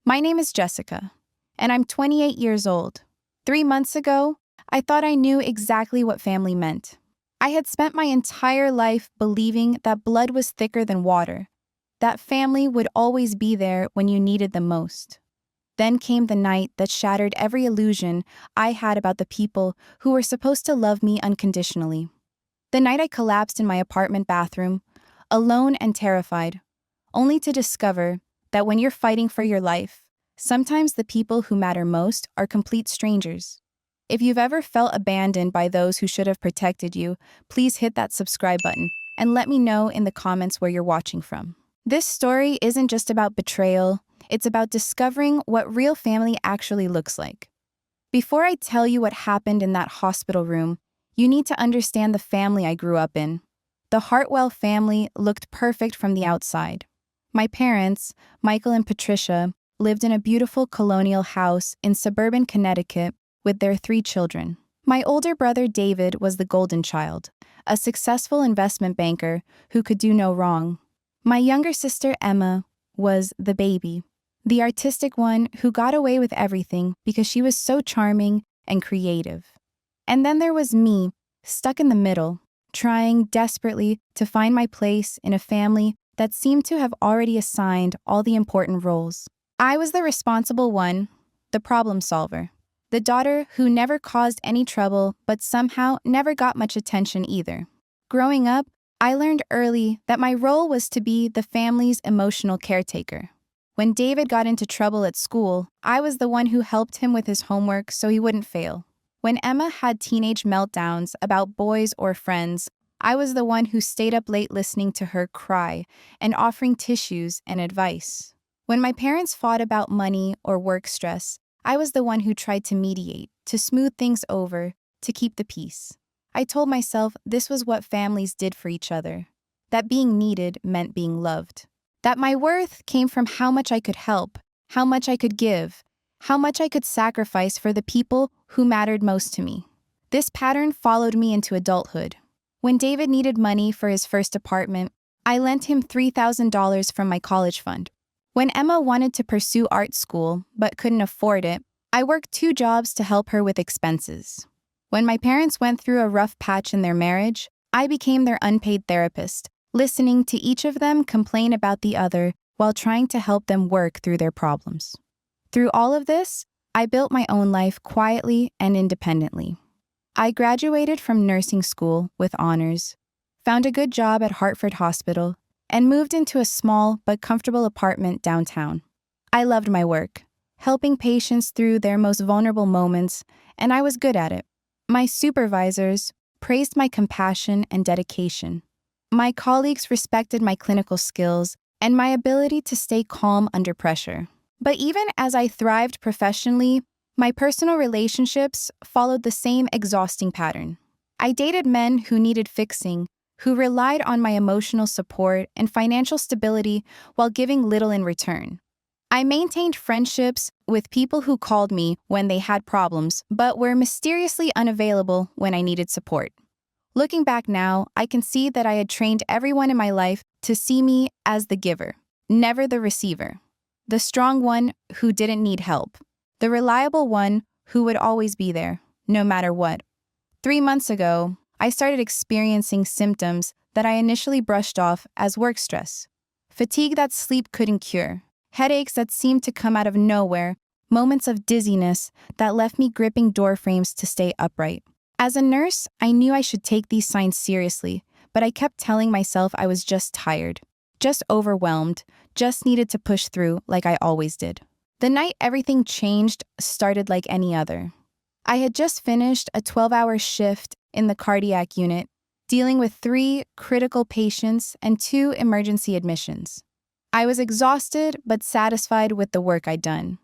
My name is Jessica, and I'm 28 years old. 3 months ago, I thought I knew exactly what family meant. I had spent my entire life believing that blood was thicker than water, that family would always be there when you needed them most. Then came the night that shattered every illusion I had about the people who were supposed to love me unconditionally. The night I collapsed in my apartment bathroom, alone and terrified, only to discover that when you're fighting for your life, sometimes the people who matter most are complete strangers. If you've ever felt abandoned by those who should have protected you, please hit that subscribe button and let me know in the comments where you're watching from. This story isn't just about betrayal, it's about discovering what real family actually looks like. Before I tell you what happened in that hospital room, you need to understand the family I grew up in. The Hartwell family looked perfect from the outside. My parents, Michael and Patricia, lived in a beautiful colonial house in suburban Connecticut with their 3 children. My older brother David was the golden child, a successful investment banker who could do no wrong. My younger sister Emma was the baby, the artistic one who got away with everything because she was so charming and creative. And then there was me, stuck in the middle, trying desperately to find my place in a family that seemed to have already assigned all the important roles. I was the responsible one, the problem solver, the daughter who never caused any trouble but somehow never got much attention either. Growing up, I learned early that my role was to be the family's emotional caretaker. When David got into trouble at school, I was the one who helped him with his homework so he wouldn't fail. When Emma had teenage meltdowns about boys or friends, I was the one who stayed up late listening to her cry and offering tissues and advice. When my parents fought about money or work stress, I was the one who tried to mediate, to smooth things over, to keep the peace. I told myself this was what families did for each other, that being needed meant being loved, that my worth came from how much I could help, how much I could give, how much I could sacrifice for the people who mattered most to me. This pattern followed me into adulthood. When David needed money for his first apartment, I lent him $3,000 from my college fund. When Emma wanted to pursue art school but couldn't afford it, I worked 2 jobs to help her with expenses. When my parents went through a rough patch in their marriage, I became their unpaid therapist, listening to each of them complain about the other while trying to help them work through their problems. Through all of this, I built my own life quietly and independently. I graduated from nursing school with honors, found a good job at Hartford Hospital, and moved into a small but comfortable apartment downtown. I loved my work, helping patients through their most vulnerable moments, and I was good at it. My supervisors praised my compassion and dedication. My colleagues respected my clinical skills and my ability to stay calm under pressure. But even as I thrived professionally, my personal relationships followed the same exhausting pattern. I dated men who needed fixing, who relied on my emotional support and financial stability while giving little in return. I maintained friendships with people who called me when they had problems, but were mysteriously unavailable when I needed support. Looking back now, I can see that I had trained everyone in my life to see me as the giver, never the receiver. The strong one who didn't need help. The reliable one who would always be there, no matter what. 3 months ago, I started experiencing symptoms that I initially brushed off as work stress. Fatigue that sleep couldn't cure. Headaches that seemed to come out of nowhere. Moments of dizziness that left me gripping door frames to stay upright. As a nurse, I knew I should take these signs seriously, but I kept telling myself I was just tired, just overwhelmed, just needed to push through like I always did. The night everything changed started like any other. I had just finished a 12-hour shift in the cardiac unit, dealing with 3 critical patients and 2 emergency admissions. I was exhausted but satisfied with the work I'd done.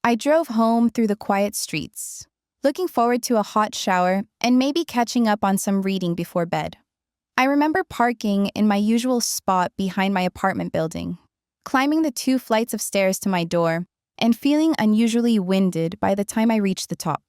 I drove home through the quiet streets, looking forward to a hot shower and maybe catching up on some reading before bed. I remember parking in my usual spot behind my apartment building, climbing the 2 flights of stairs to my door, and feeling unusually winded by the time I reached the top.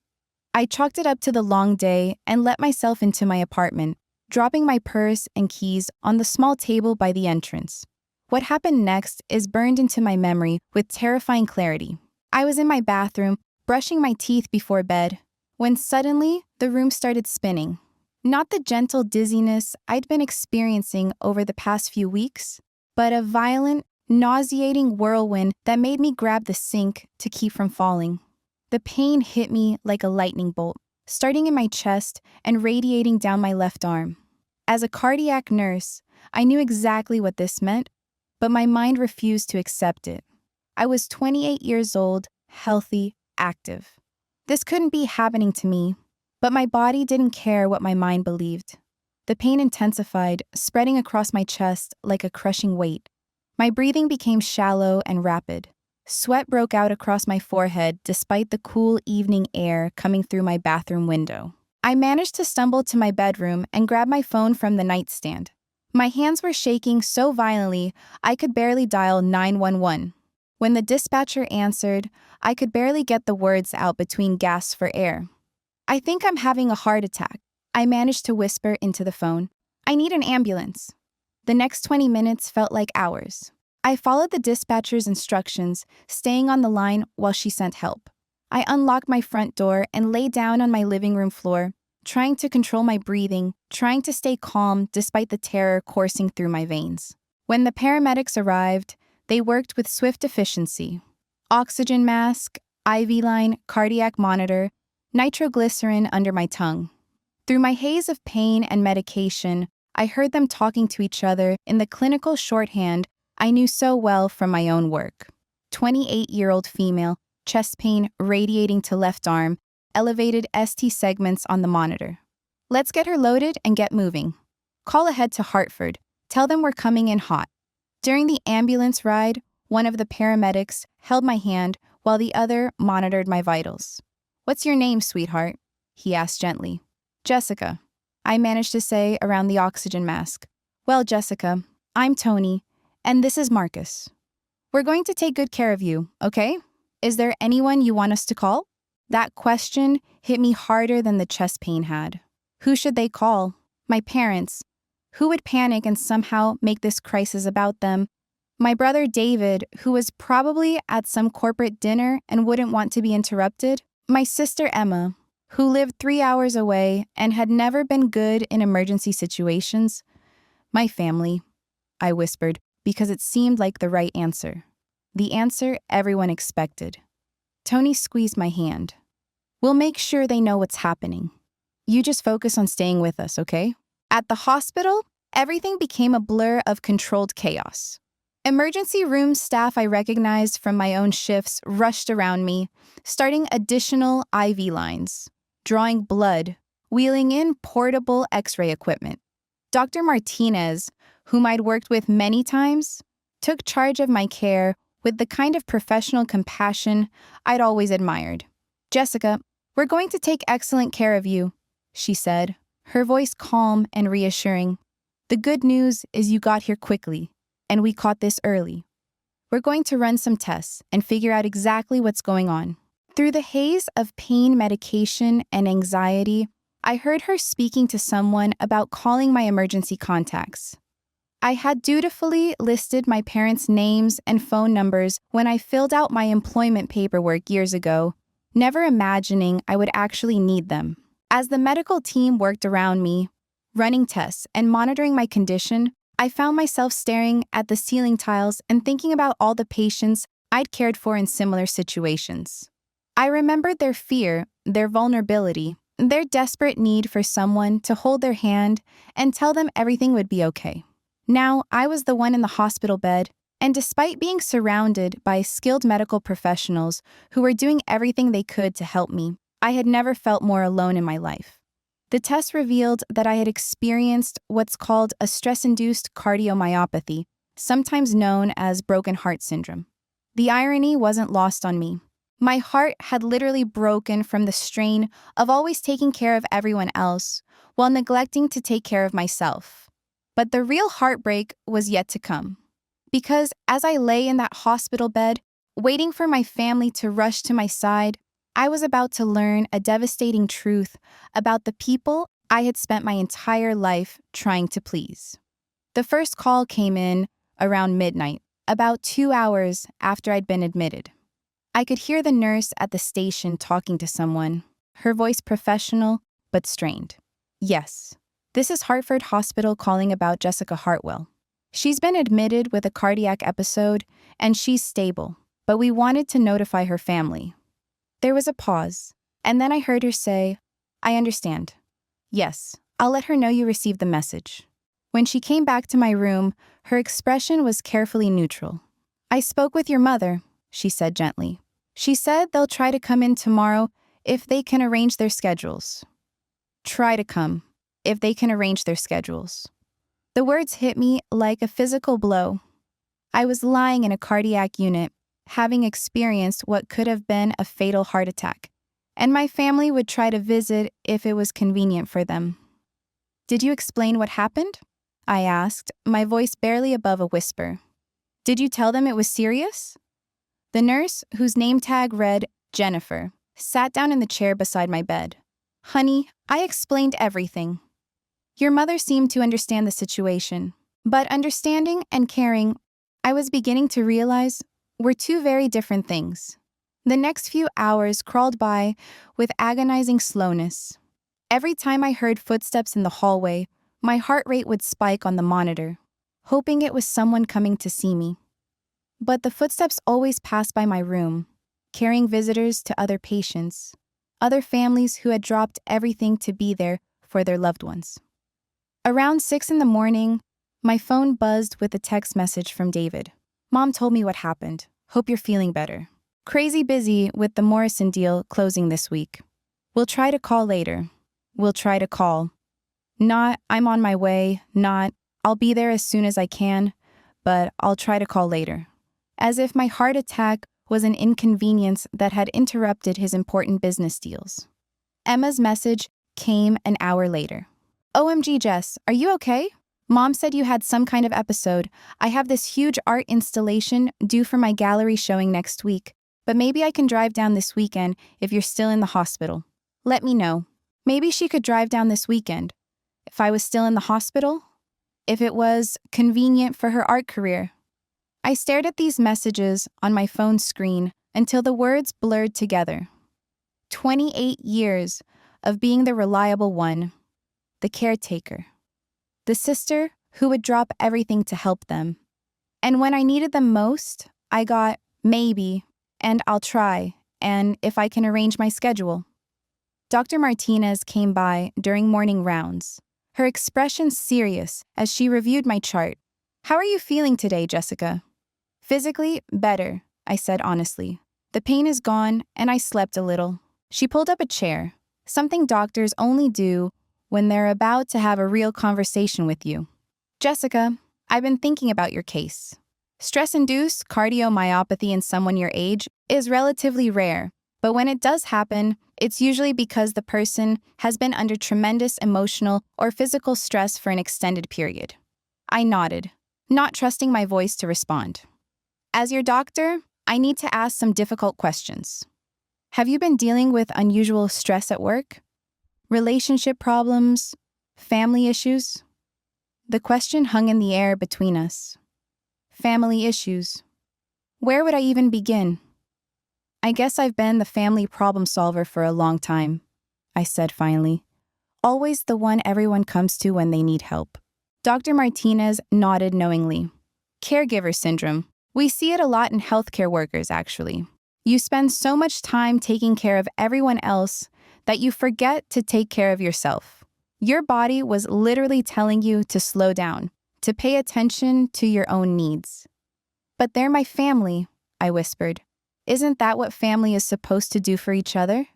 I chalked it up to the long day and let myself into my apartment, dropping my purse and keys on the small table by the entrance. What happened next is burned into my memory with terrifying clarity. I was in my bathroom, brushing my teeth before bed, when suddenly the room started spinning. Not the gentle dizziness I'd been experiencing over the past few weeks, but a violent, nauseating whirlwind that made me grab the sink to keep from falling. The pain hit me like a lightning bolt, starting in my chest and radiating down my left arm. As a cardiac nurse, I knew exactly what this meant, but my mind refused to accept it. I was 28 years old, healthy, active. This couldn't be happening to me, but my body didn't care what my mind believed. The pain intensified, spreading across my chest like a crushing weight. My breathing became shallow and rapid. Sweat broke out across my forehead despite the cool evening air coming through my bathroom window. I managed to stumble to my bedroom and grab my phone from the nightstand. My hands were shaking so violently I could barely dial 911. When the dispatcher answered, I could barely get the words out between gasps for air. "I think I'm having a heart attack," I managed to whisper into the phone. "I need an ambulance." The next 20 minutes felt like hours. I followed the dispatcher's instructions, staying on the line while she sent help. I unlocked my front door and lay down on my living room floor, trying to control my breathing, trying to stay calm despite the terror coursing through my veins. When the paramedics arrived, they worked with swift efficiency. Oxygen mask, IV line, cardiac monitor, nitroglycerin under my tongue. Through my haze of pain and medication, I heard them talking to each other in the clinical shorthand I knew so well from my own work. 28-year-old female, chest pain radiating to left arm, elevated ST segments on the monitor. "Let's get her loaded and get moving. Call ahead to Hartford. Tell them we're coming in hot." During the ambulance ride, one of the paramedics held my hand while the other monitored my vitals. "What's your name, sweetheart?" he asked gently. "Jessica," I managed to say around the oxygen mask. "Well, Jessica, I'm Tony, and this is Marcus. We're going to take good care of you, okay? Is there anyone you want us to call?" That question hit me harder than the chest pain had. Who should they call? My parents. Who would panic and somehow make this crisis about them? My brother David, who was probably at some corporate dinner and wouldn't want to be interrupted? My sister Emma, who lived 3 hours away and had never been good in emergency situations? My family, I whispered, because it seemed like the right answer. The answer everyone expected. Tony squeezed my hand. "We'll make sure they know what's happening. You just focus on staying with us, okay?" At the hospital, everything became a blur of controlled chaos. Emergency room staff I recognized from my own shifts rushed around me, starting additional IV lines, drawing blood, wheeling in portable X-ray equipment. Dr. Martinez, whom I'd worked with many times, took charge of my care with the kind of professional compassion I'd always admired. "Jessica, we're going to take excellent care of you," she said, her voice calm and reassuring. "The good news is you got here quickly, and we caught this early. We're going to run some tests and figure out exactly what's going on." Through the haze of pain medication and anxiety, I heard her speaking to someone about calling my emergency contacts. I had dutifully listed my parents' names and phone numbers when I filled out my employment paperwork years ago, never imagining I would actually need them. As the medical team worked around me, running tests and monitoring my condition, I found myself staring at the ceiling tiles and thinking about all the patients I'd cared for in similar situations. I remembered their fear, their vulnerability, their desperate need for someone to hold their hand and tell them everything would be okay. Now, I was the one in the hospital bed, and despite being surrounded by skilled medical professionals who were doing everything they could to help me, I had never felt more alone in my life. The test revealed that I had experienced what's called a stress-induced cardiomyopathy, sometimes known as broken heart syndrome. The irony wasn't lost on me. My heart had literally broken from the strain of always taking care of everyone else while neglecting to take care of myself. But the real heartbreak was yet to come. Because as I lay in that hospital bed, waiting for my family to rush to my side, I was about to learn a devastating truth about the people I had spent my entire life trying to please. The first call came in around midnight, about 2 hours after I'd been admitted. I could hear the nurse at the station talking to someone, her voice professional but strained. Yes, this is Hartford Hospital calling about Jessica Hartwell. She's been admitted with a cardiac episode and she's stable, but we wanted to notify her family. There was a pause, and then I heard her say, "I understand. Yes, I'll let her know you received the message." When she came back to my room, her expression was carefully neutral. "I spoke with your mother," she said gently. "She said they'll try to come in tomorrow if they can arrange their schedules." Try to come, if they can arrange their schedules. The words hit me like a physical blow. I was lying in a cardiac unit, having experienced what could have been a fatal heart attack, and my family would try to visit if it was convenient for them. "Did you explain what happened?" I asked, my voice barely above a whisper. "Did you tell them it was serious?" The nurse, whose name tag read Jennifer, sat down in the chair beside my bed. "Honey, I explained everything. Your mother seemed to understand the situation, but understanding and caring, I was beginning to realize, were two very different things." The next few hours crawled by with agonizing slowness. Every time I heard footsteps in the hallway, my heart rate would spike on the monitor, hoping it was someone coming to see me. But the footsteps always passed by my room, carrying visitors to other patients, other families who had dropped everything to be there for their loved ones. Around 6 in the morning, my phone buzzed with a text message from David. "Mom told me what happened. Hope you're feeling better. Crazy busy with the Morrison deal closing this week. We'll try to call later. We'll try to call. Not, I'm on my way, not, I'll be there as soon as I can, but I'll try to call later." As if my heart attack was an inconvenience that had interrupted his important business deals. Emma's message came an hour later. "OMG, Jess, are you okay? Mom said you had some kind of episode. I have this huge art installation due for my gallery showing next week, but maybe I can drive down this weekend if you're still in the hospital. Let me know." Maybe she could drive down this weekend. If I was still in the hospital? If it was convenient for her art career? I stared at these messages on my phone screen until the words blurred together. 28 years of being the reliable one, the caretaker, the sister who would drop everything to help them. And when I needed them most, I got maybe, and I'll try, and if I can arrange my schedule. Dr. Martinez came by during morning rounds, her expression serious as she reviewed my chart. "How are you feeling today, Jessica?" "Physically, better," I said honestly. "The pain is gone, and I slept a little." She pulled up a chair, something doctors only do when they're about to have a real conversation with you. "Jessica, I've been thinking about your case. Stress-induced cardiomyopathy in someone your age is relatively rare, but when it does happen, it's usually because the person has been under tremendous emotional or physical stress for an extended period." I nodded, not trusting my voice to respond. "As your doctor, I need to ask some difficult questions. Have you been dealing with unusual stress at work? Relationship problems? Family issues?" The question hung in the air between us. Family issues. Where would I even begin? "I guess I've been the family problem solver for a long time," I said finally. "Always the one everyone comes to when they need help." Dr. Martinez nodded knowingly. "Caregiver syndrome. We see it a lot in healthcare workers, actually. You spend so much time taking care of everyone else that you forget to take care of yourself. Your body was literally telling you to slow down, to pay attention to your own needs." "But they're my family," I whispered. "Isn't that what family is supposed to do for each other?"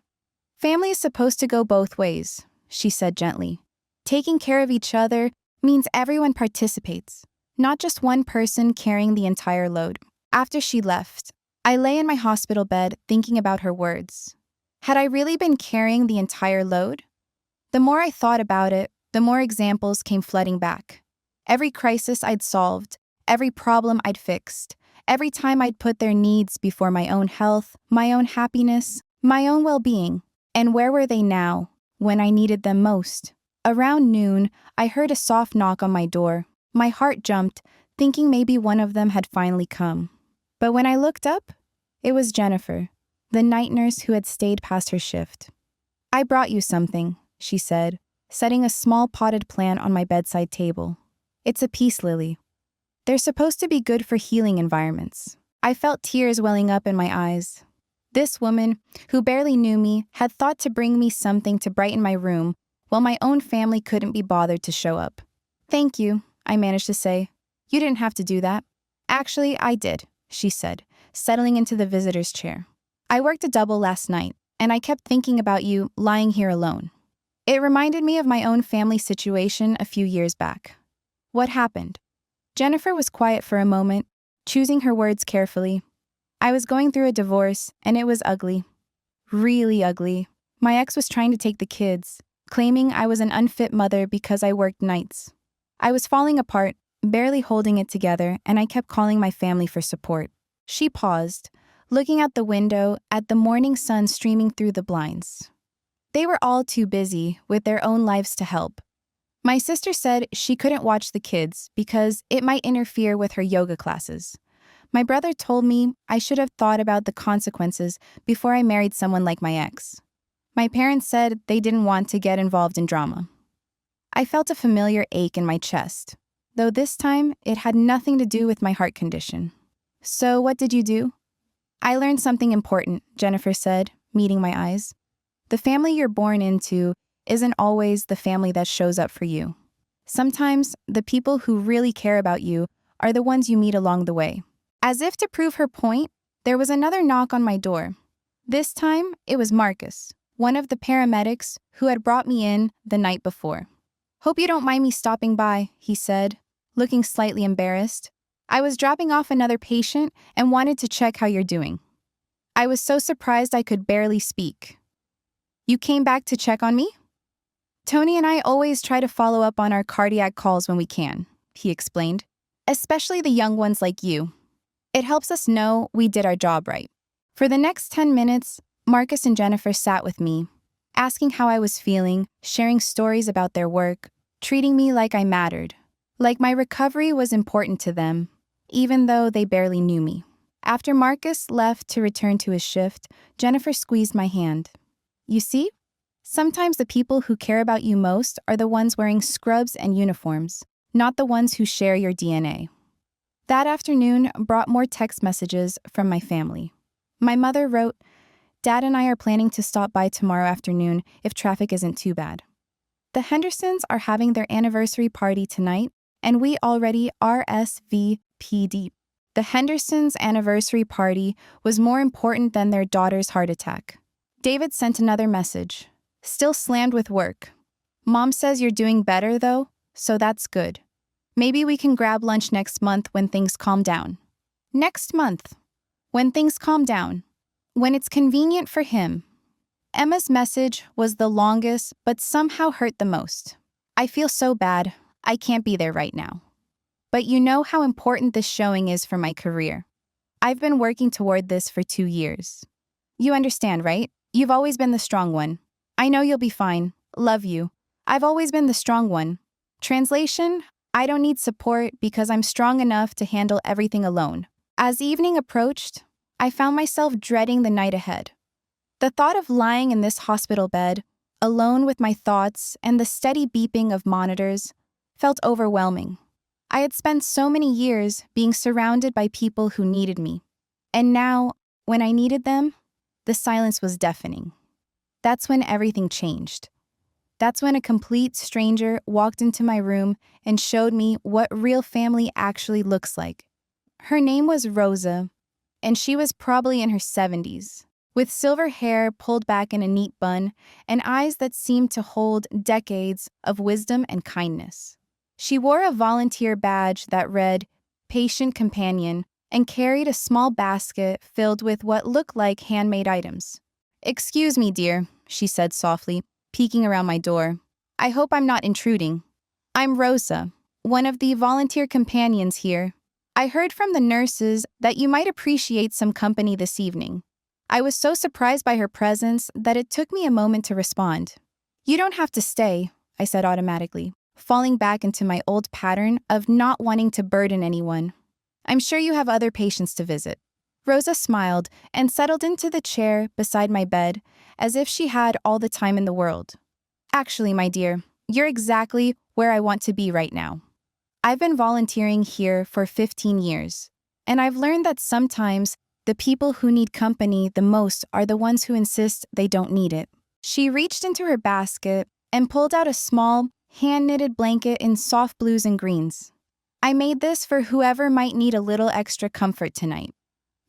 "Family is supposed to go both ways," she said gently. "Taking care of each other means everyone participates, not just one person carrying the entire load." After she left, I lay in my hospital bed thinking about her words. Had I really been carrying the entire load? The more I thought about it, the more examples came flooding back. Every crisis I'd solved, every problem I'd fixed, every time I'd put their needs before my own health, my own happiness, my own well-being. And where were they now, when I needed them most? Around noon, I heard a soft knock on my door. My heart jumped, thinking maybe one of them had finally come. But when I looked up, it was Jennifer, the night nurse who had stayed past her shift. "I brought you something," she said, setting a small potted plant on my bedside table. "It's a peace lily. They're supposed to be good for healing environments." I felt tears welling up in my eyes. This woman, who barely knew me, had thought to bring me something to brighten my room, while my own family couldn't be bothered to show up. "Thank you," I managed to say. "You didn't have to do that." "Actually, I did," she said, settling into the visitor's chair. "I worked a double last night, and I kept thinking about you lying here alone. It reminded me of my own family situation a few years back." "What happened?" Jennifer was quiet for a moment, choosing her words carefully. "I was going through a divorce, and it was ugly. Really ugly. My ex was trying to take the kids, claiming I was an unfit mother because I worked nights. I was falling apart, barely holding it together, and I kept calling my family for support." She paused, looking out the window at the morning sun streaming through the blinds. "They were all too busy with their own lives to help. My sister said she couldn't watch the kids because it might interfere with her yoga classes. My brother told me I should have thought about the consequences before I married someone like my ex. My parents said they didn't want to get involved in drama." I felt a familiar ache in my chest, though this time it had nothing to do with my heart condition. "So what did you do?" "I learned something important," Jennifer said, meeting my eyes. "The family you're born into isn't always the family that shows up for you. Sometimes the people who really care about you are the ones you meet along the way." As if to prove her point, there was another knock on my door. This time, it was Marcus, one of the paramedics who had brought me in the night before. "Hope you don't mind me stopping by," he said, looking slightly embarrassed. "I was dropping off another patient and wanted to check how you're doing." I was so surprised I could barely speak. "You came back to check on me?" "Tony and I always try to follow up on our cardiac calls when we can," he explained, "especially the young ones like you. It helps us know we did our job right." For the next 10 minutes, Marcus and Jennifer sat with me, asking how I was feeling, sharing stories about their work, treating me like I mattered, like my recovery was important to them, even though they barely knew me. After Marcus left to return to his shift, Jennifer squeezed my hand. "You see? Sometimes the people who care about you most are the ones wearing scrubs and uniforms, not the ones who share your DNA." That afternoon brought more text messages from my family. My mother wrote, "Dad and I are planning to stop by tomorrow afternoon if traffic isn't too bad. The Hendersons are having their anniversary party tonight, and we already RSVP'd." The Hendersons' anniversary party was more important than their daughter's heart attack. David sent another message. "Still slammed with work. Mom says you're doing better, though, so that's good. Maybe we can grab lunch next month when things calm down." Next month. When things calm down. When it's convenient for him. Emma's message was the longest, but somehow hurt the most. "I feel so bad. I can't be there right now. But you know how important this showing is for my career. I've been working toward this for 2 years. You understand, right? You've always been the strong one. I know you'll be fine. Love you. I've always been the strong one." Translation: I don't need support because I'm strong enough to handle everything alone. As evening approached, I found myself dreading the night ahead. The thought of lying in this hospital bed, alone with my thoughts and the steady beeping of monitors, felt overwhelming. I had spent so many years being surrounded by people who needed me. And now, when I needed them, the silence was deafening. That's when everything changed. That's when a complete stranger walked into my room and showed me what real family actually looks like. Her name was Rosa, and she was probably in her 70s, with silver hair pulled back in a neat bun and eyes that seemed to hold decades of wisdom and kindness. She wore a volunteer badge that read, "Patient Companion," and carried a small basket filled with what looked like handmade items. "Excuse me, dear," she said softly, peeking around my door. "I hope I'm not intruding. I'm Rosa, one of the volunteer companions here. I heard from the nurses that you might appreciate some company this evening." I was so surprised by her presence that it took me a moment to respond. "You don't have to stay," I said automatically. falling back into my old pattern of not wanting to burden anyone. I'm sure you have other patients to visit. Rosa smiled and settled into the chair beside my bed as if she had all the time in the world. Actually, my dear, you're exactly where I want to be right now. I've been volunteering here for 15 years, and I've learned that sometimes the people who need company the most are the ones who insist they don't need it. She reached into her basket and pulled out a small, hand-knitted blanket in soft blues and greens. I made this for whoever might need a little extra comfort tonight.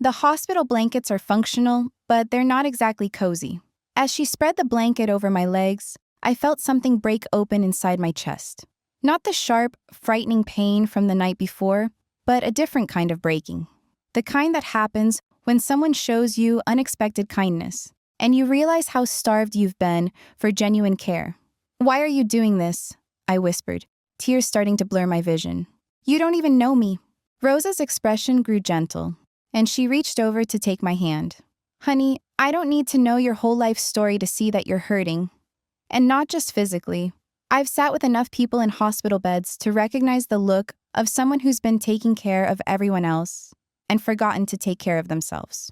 The hospital blankets are functional, but they're not exactly cozy. As she spread the blanket over my legs, I felt something break open inside my chest. Not the sharp, frightening pain from the night before, but a different kind of breaking. The kind that happens when someone shows you unexpected kindness, and you realize how starved you've been for genuine care. "Why are you doing this?" I whispered, tears starting to blur my vision. "You don't even know me." Rosa's expression grew gentle, and she reached over to take my hand. "Honey, I don't need to know your whole life story to see that you're hurting. And not just physically. I've sat with enough people in hospital beds to recognize the look of someone who's been taking care of everyone else and forgotten to take care of themselves."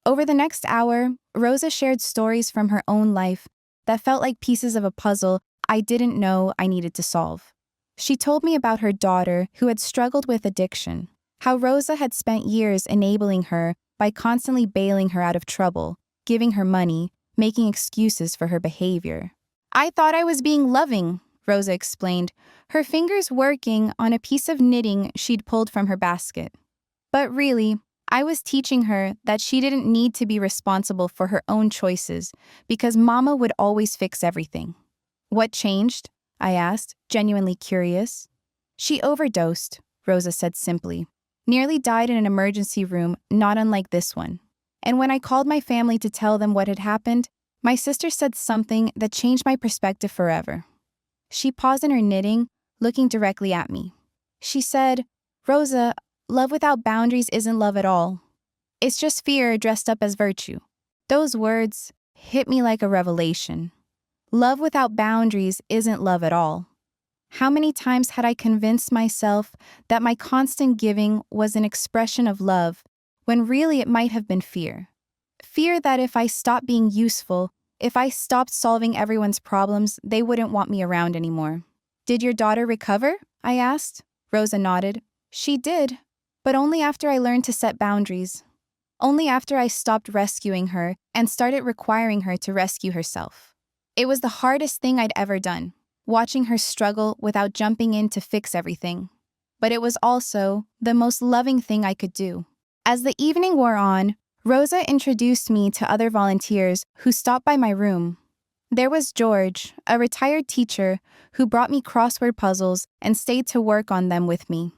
Over the next hour, Rosa shared stories from her own life that felt like pieces of a puzzle I didn't know I needed to solve. She told me about her daughter who had struggled with addiction, how Rosa had spent years enabling her by constantly bailing her out of trouble, giving her money, making excuses for her behavior. "I thought I was being loving," Rosa explained, her fingers working on a piece of knitting she'd pulled from her basket. "But really, I was teaching her that she didn't need to be responsible for her own choices because Mama would always fix everything." "What changed?" I asked, genuinely curious. "She overdosed," Rosa said simply. "Nearly died in an emergency room not unlike this one. And when I called my family to tell them what had happened, my sister said something that changed my perspective forever." She paused in her knitting, looking directly at me. She said, "Rosa, love without boundaries isn't love at all. It's just fear dressed up as virtue." Those words hit me like a revelation. Love without boundaries isn't love at all. How many times had I convinced myself that my constant giving was an expression of love, when really it might have been fear? Fear that if I stopped being useful, if I stopped solving everyone's problems, they wouldn't want me around anymore. "Did your daughter recover?" I asked. Rosa nodded. "She did, but only after I learned to set boundaries. Only after I stopped rescuing her and started requiring her to rescue herself. It was the hardest thing I'd ever done, watching her struggle without jumping in to fix everything. But it was also the most loving thing I could do." As the evening wore on, Rosa introduced me to other volunteers who stopped by my room. There was George, a retired teacher who brought me crossword puzzles and stayed to work on them with me.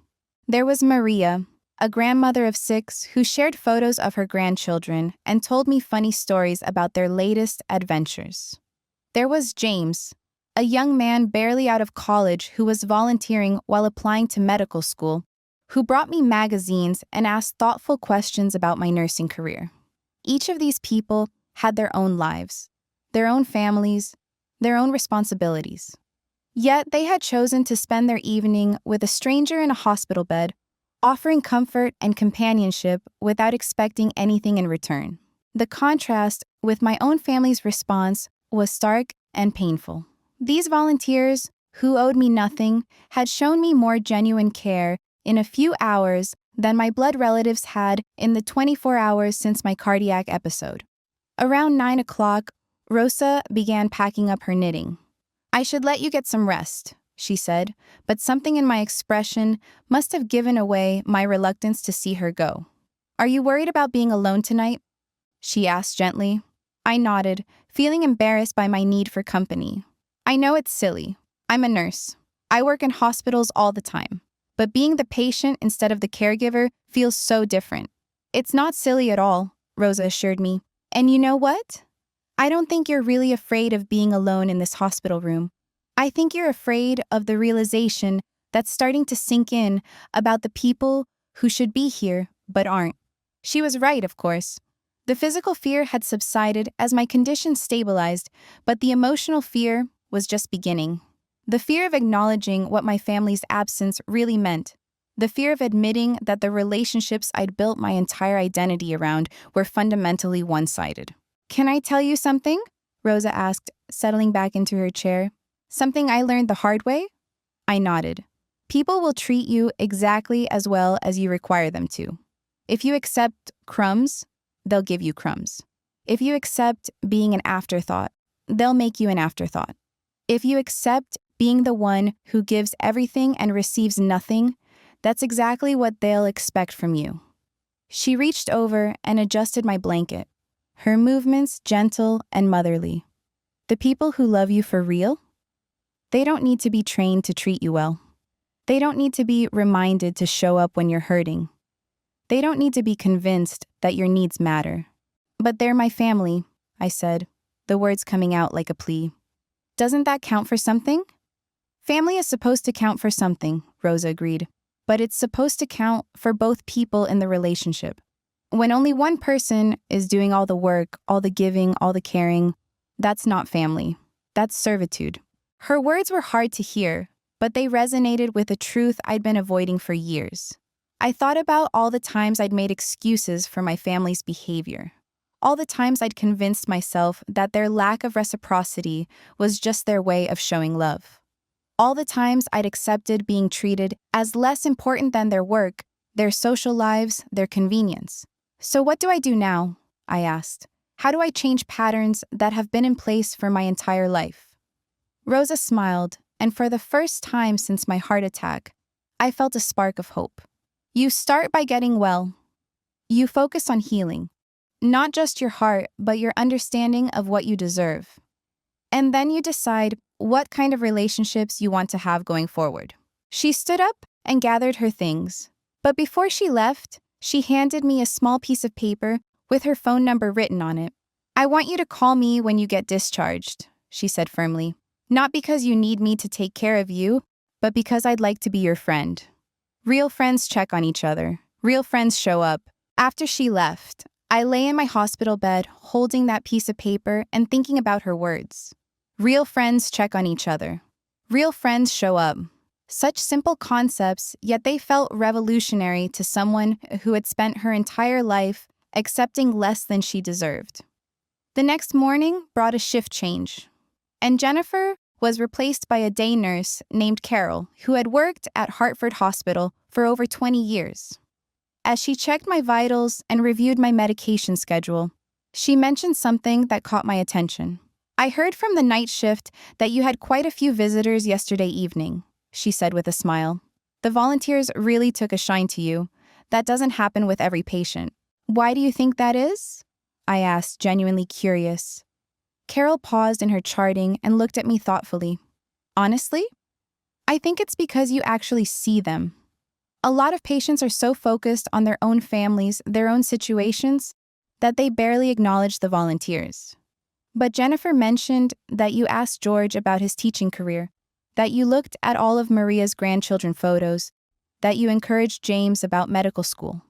There was Maria, a grandmother of 6 who shared photos of her grandchildren and told me funny stories about their latest adventures. There was James, a young man barely out of college who was volunteering while applying to medical school, who brought me magazines and asked thoughtful questions about my nursing career. Each of these people had their own lives, their own families, their own responsibilities. Yet they had chosen to spend their evening with a stranger in a hospital bed, offering comfort and companionship without expecting anything in return. The contrast with my own family's response was stark and painful. These volunteers, who owed me nothing, had shown me more genuine care in a few hours than my blood relatives had in the 24 hours since my cardiac episode. Around 9 o'clock, Rosa began packing up her knitting. "I should let you get some rest," she said, but something in my expression must have given away my reluctance to see her go. "Are you worried about being alone tonight?" she asked gently. I nodded, feeling embarrassed by my need for company. "I know it's silly. I'm a nurse. I work in hospitals all the time. But being the patient instead of the caregiver feels so different." "It's not silly at all," Rosa assured me. "And you know what? I don't think you're really afraid of being alone in this hospital room. I think you're afraid of the realization that's starting to sink in about the people who should be here but aren't." She was right, of course. The physical fear had subsided as my condition stabilized, but the emotional fear was just beginning. The fear of acknowledging what my family's absence really meant. The fear of admitting that the relationships I'd built my entire identity around were fundamentally one-sided. "Can I tell you something?" Rosa asked, settling back into her chair. "Something I learned the hard way?" I nodded. People will treat you exactly as well as you require them to. If you accept crumbs, they'll give you crumbs. If you accept being an afterthought, they'll make you an afterthought. If you accept being the one who gives everything and receives nothing, that's exactly what they'll expect from you. She reached over and adjusted my blanket, her movements gentle and motherly. The people who love you for real, they don't need to be trained to treat you well. They don't need to be reminded to show up when you're hurting. They don't need to be convinced that your needs matter. "But they're my family," I said, the words coming out like a plea. "Doesn't that count for something?" "Family is supposed to count for something," Rosa agreed. "But it's supposed to count for both people in the relationship. When only one person is doing all the work, all the giving, all the caring, that's not family. That's servitude." Her words were hard to hear, but they resonated with a truth I'd been avoiding for years. I thought about all the times I'd made excuses for my family's behavior. All the times I'd convinced myself that their lack of reciprocity was just their way of showing love. All the times I'd accepted being treated as less important than their work, their social lives, their convenience. "So what do I do now?" I asked. "How do I change patterns that have been in place for my entire life?" Rosa smiled, and for the first time since my heart attack, I felt a spark of hope. "You start by getting well. You focus on healing, not just your heart, but your understanding of what you deserve. And then you decide what kind of relationships you want to have going forward." She stood up and gathered her things. But before she left, she handed me a small piece of paper with her phone number written on it. "I want you to call me when you get discharged," she said firmly. "Not because you need me to take care of you, but because I'd like to be your friend." Real friends check on each other. Real friends show up. After she left, I lay in my hospital bed holding that piece of paper and thinking about her words. Real friends check on each other. Real friends show up. Such simple concepts, yet they felt revolutionary to someone who had spent her entire life accepting less than she deserved. The next morning brought a shift change, and Jennifer was replaced by a day nurse named Carol, who had worked at Hartford Hospital for over 20 years. As she checked my vitals and reviewed my medication schedule, she mentioned something that caught my attention. "I heard from the night shift that you had quite a few visitors yesterday evening," she said with a smile. "The volunteers really took a shine to you. That doesn't happen with every patient." "Why do you think that is?" I asked, genuinely curious. Carol paused in her charting and looked at me thoughtfully. "Honestly, I think it's because you actually see them. A lot of patients are so focused on their own families, their own situations, that they barely acknowledge the volunteers. But Jennifer mentioned that you asked George about his teaching career, that you looked at all of Maria's grandchildren photos, that you encouraged James about medical school."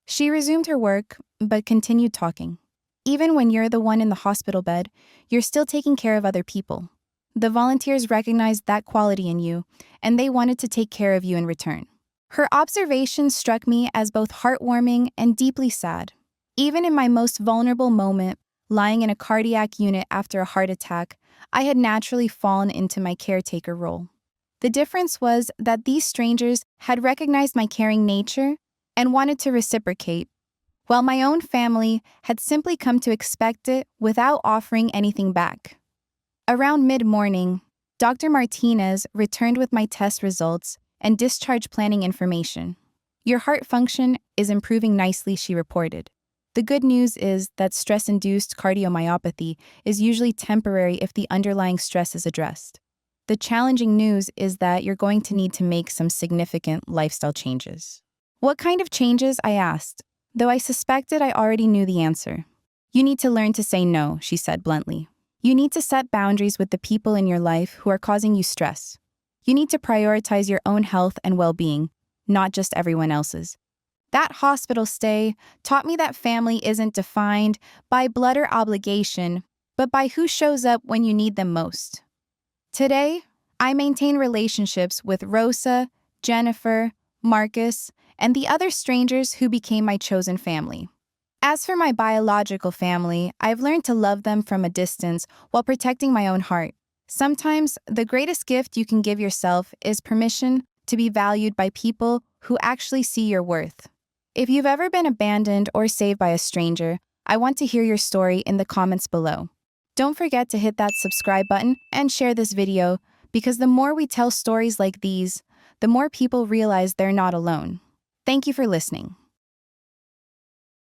She resumed her work, but continued talking. "Even when you're the one in the hospital bed, you're still taking care of other people. The volunteers recognized that quality in you, and they wanted to take care of you in return." Her observation struck me as both heartwarming and deeply sad. Even in my most vulnerable moment, lying in a cardiac unit after a heart attack, I had naturally fallen into my caretaker role. The difference was that these strangers had recognized my caring nature and wanted to reciprocate, while my own family had simply come to expect it without offering anything back. Around mid-morning, Dr. Martinez returned with my test results and discharge planning information. "Your heart function is improving nicely," she reported. "The good news is that stress-induced cardiomyopathy is usually temporary if the underlying stress is addressed. The challenging news is that you're going to need to make some significant lifestyle changes." "What kind of changes?" I asked, though I suspected I already knew the answer. "You need to learn to say no," she said bluntly. "You need to set boundaries with the people in your life who are causing you stress. You need to prioritize your own health and well-being, not just everyone else's." That hospital stay taught me that family isn't defined by blood or obligation, but by who shows up when you need them most. Today, I maintain relationships with Rosa, Jennifer, Marcus, and the other strangers who became my chosen family. As for my biological family, I've learned to love them from a distance while protecting my own heart. Sometimes, the greatest gift you can give yourself is permission to be valued by people who actually see your worth. If you've ever been abandoned or saved by a stranger, I want to hear your story in the comments below. Don't forget to hit that subscribe button and share this video, because the more we tell stories like these, the more people realize they're not alone. Thank you for listening.